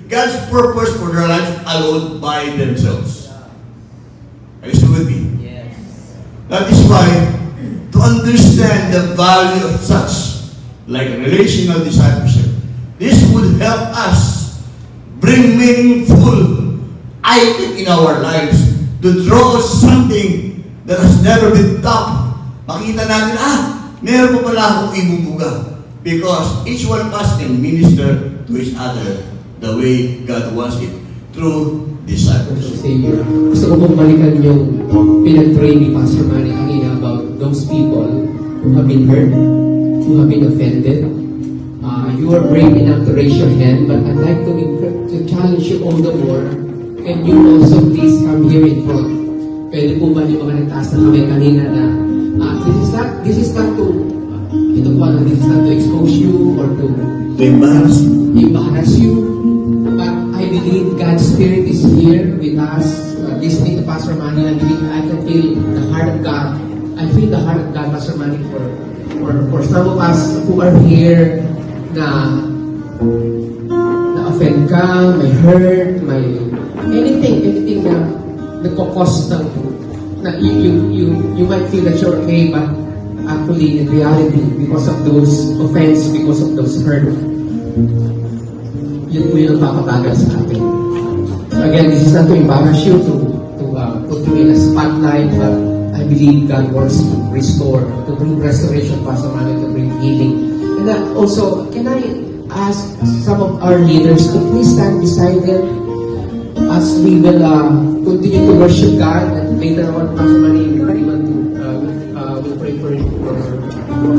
God's purpose for their lives alone by themselves. Are you still with me? Yes. That is why, to understand the value of such, like relational discipleship, this would help us bring meaningful item in our lives to draw something that has never been taught. Makita natin, meron pa pala akong ibubuga. Because each one of us can minister to each other the way God wants it through discipleship. Savior. Gusto ko pong balikan yung pinag-pray ni Pastor Manny kanina about those people who have been hurt, who have been offended. You are brave enough to raise your hand, but I'd like to challenge you all the more. Can you also please come here in front? Pwede po ba yung mga nagtaas na kami kanina na this is not to expose you or to embarrass you. But I believe God's Spirit is here with us, listening to Pastor Manny. I can feel the heart of God. I feel the heart of God, Pastor Manny, for some of us who are here na offend ka, may hurt, may anything na nagkakos ng na you might feel that you're okay, but actually in reality, because of those offense, because of those hurt, yun po yung papatagal sa atin. So again, this is not to embarrass you, to put you in a spotlight, but I believe God wants to restore, to bring restoration, Pastor Manny, to bring healing. And also, can I ask some of our leaders to please stand beside them as we will continue to worship God, and later on, Pastor Manny will pray for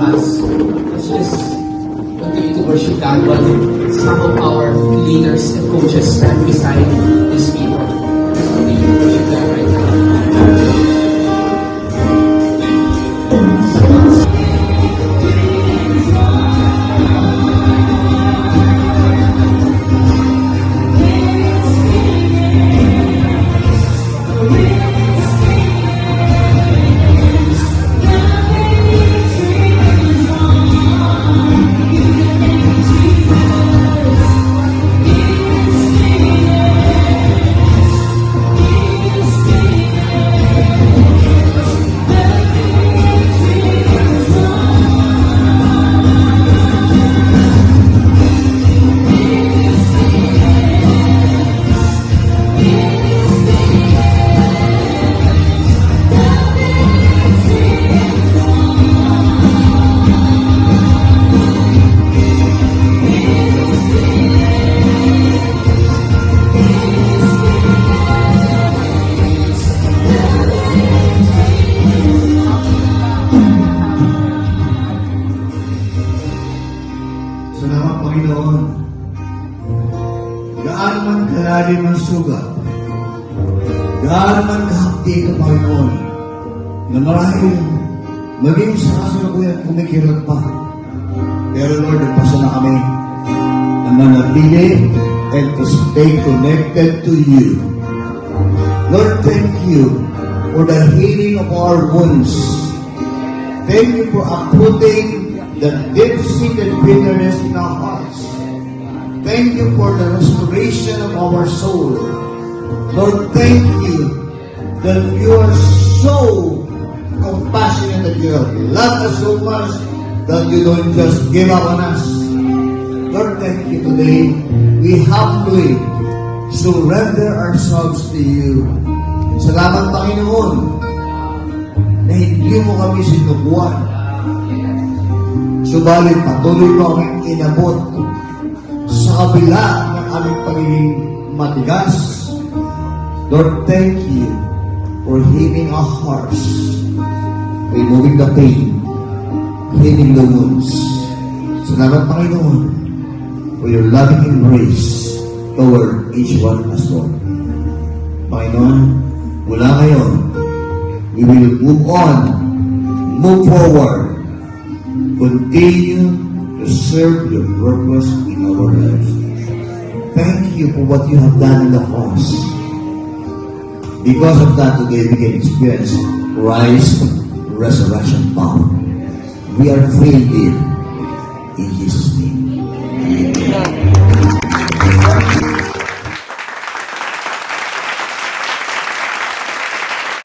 us. Let's just continue to worship God while some of our leaders and coaches stand beside these people. Let's continue to worship God right now. Salamat, Panginoon. Gaano man kalalim ang sugat, gaano man kahapdi ka, Panginoon, na marahil maging sa kasalukuyan kumikirot pa. Pero Lord, nagpasa na kami na manatili and to stay connected to you. Lord, thank you for the healing of our wounds. Thank you for uprooting the deep-seated bitterness in our hearts. Thank you for the restoration of our soul. Lord, thank you that you are so compassionate that you have loved us so much that you don't just give up on us. Lord, thank you today. We humbly surrender ourselves to you. Salamat, Panginoon, na hindi mo kami sinubuan. Subalit patuloy mo aming inabot sa kabila ng aming pagiging matigas. Lord, thank you for healing our hearts, removing the pain, healing the wounds. Salamat, Panginoon, for your loving embrace toward each one of us, Lord. Panginoon, mula ngayon, we will move on, move forward, continue to serve your purpose in our lives. Thank you for what you have done in the cross. Because of that, today we can experience Christ's resurrection power. We are free indeed. In Jesus' name. Amen.